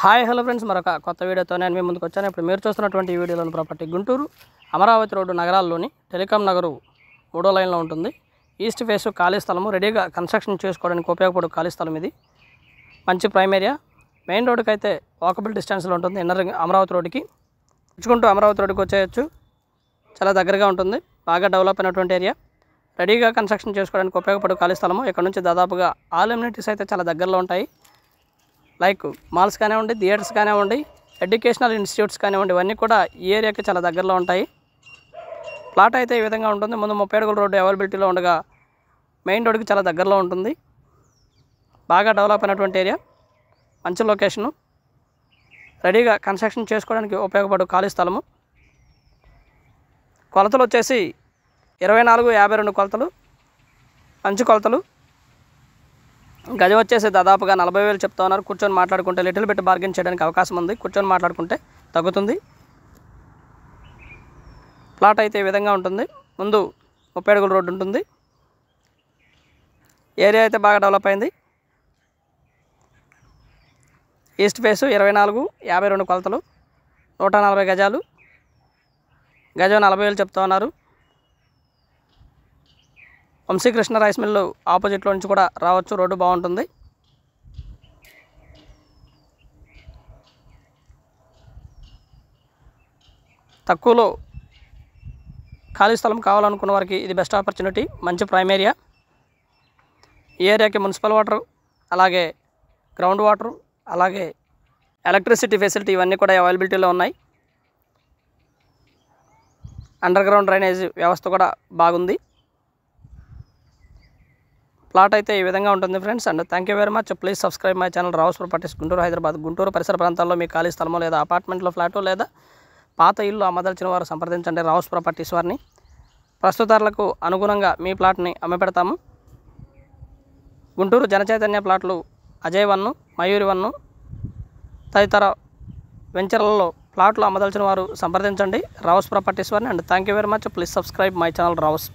Hi hello friends, మరొక కొత్త వీడియోతో నేను మీ ముందుకు వచ్చాను. ఇప్పుడు మీరు చూస్తున్నటువంటి ఈ వీడియోలోని ప్రాపర్టీ గుంటూరు అమరావతి రోడ్డు నగరాల్లోని టెలికాం నగరు 3వ లైన్లో ఉంటుంది. ఈస్ట్ ఫేస్ ఖాళీ స్థలము, రెడీగా కన్స్ట్రక్షన్ చేసుకోవడానికి ఉపయోగపడే ఖాళీ స్థలం ఇది. మంచి ప్రైమ్ ఏరియా, మెయిన్ రోడ్డుకి అయితే వాకబుల్ డిస్టెన్స్లో ఉంటుంది. ఇన్నర్ అమరావతి రోడ్డుకి నడుచుకుంటూ అమరావతి రోడ్డుకి వచ్చేయచ్చు. చాలా దగ్గరగా ఉంటుంది. బాగా డెవలప్ అయినటువంటి ఏరియా, రెడీగా కన్స్ట్రక్షన్ చేసుకోవడానికి ఉపయోగపడే ఖాళీ స్థలము. ఇక్కడ నుంచి దాదాపుగా ఆల్ ఎమ్యూనిటీస్ అయితే చాలా దగ్గరలో ఉంటాయి. లైక్ మాల్స్ కానివ్వండి, థియేటర్స్ కానివ్వండి, ఎడ్యుకేషనల్ ఇన్స్టిట్యూట్స్ కానివ్వండి, ఇవన్నీ కూడా ఈ ఏరియాకి చాలా దగ్గరలో ఉంటాయి. ప్లాట్ అయితే ఈ విధంగా ఉంటుంది. ముందు 30 అడుగుల రోడ్డు అవైలబిలిటీలో ఉండగా మెయిన్ రోడ్డుకి చాలా దగ్గరలో ఉంటుంది. బాగా డెవలప్ అయినటువంటి ఏరియా, మంచి లొకేషను, రెడీగా కన్స్ట్రక్షన్ చేసుకోవడానికి ఉపయోగపడే ఖాళీ స్థలము. కొలతలు వచ్చేసి 24-52 కొలతలు, మంచి కొలతలు. గజం వచ్చేసి దాదాపుగా 40,000 చెప్తా ఉన్నారు. కూర్చొని మాట్లాడుకుంటే లిటిల్ బిట్ బార్గెన్ చేయడానికి అవకాశం ఉంది. కూర్చొని మాట్లాడుకుంటే తగ్గుతుంది. ప్లాట్ అయితే ఈ విధంగా ఉంటుంది. ముందు 30 అడుగుల రోడ్డు ఉంటుంది. ఏరియా అయితే బాగా డెవలప్ అయింది. ఈస్ట్ ఫేసు 24-52 కొలతలు, 140 గజాలు. గజం 40,000 చెప్తా ఉన్నారు. వంశీకృష్ణ రైస్ మిల్లు ఆపోజిట్లో నుంచి కూడా రావచ్చు. రోడ్డు బాగుంటుంది. తక్కువలో ఖాళీ స్థలం కావాలనుకున్న వారికి ఇది బెస్ట్ ఆపర్చునిటీ. మంచి ప్రైమ్ ఏరియా. ఈ ఏరియాకి మున్సిపల్ వాటర్, అలాగే గ్రౌండ్ వాటర్, అలాగే ఎలక్ట్రిసిటీ ఫెసిలిటీ ఇవన్నీ కూడా అవైలబిలిటీలో ఉన్నాయి. అండర్ గ్రౌండ్ డ్రైనేజ్ వ్యవస్థ కూడా బాగుంది. ప్లాట్ అయితే ఈ విధంగా ఉంటుంది friends. And thank you very much. Please subscribe my channel Rao's properties Guntur, Hyderabad. Guntur పరిసర ప్రాంతాల్లో మీ ఖాళీ స్థలమో లేదా అపార్ట్మెంట్లో ఫ్లాటో లేదా పాత ఇల్లు అమ్మదలిచిన వారు సంప్రదించండి రావుస్ ప్రాపర్టీస్ వారిని. ప్రస్తుతాలకు అనుగుణంగా మీ ప్లాట్ని అమ్మిపెడతాము. గుంటూరు జనచైతన్య ప్లాట్లు అజయ్ 1, మయూరి 1 తదితర వెంచర్లలో ప్లాట్లు అమ్మదలిచిన వారు సంప్రదించండి రావుస్ ప్రాపర్టీస్ వారిని. And thank you very much. Please subscribe my channel Rao's.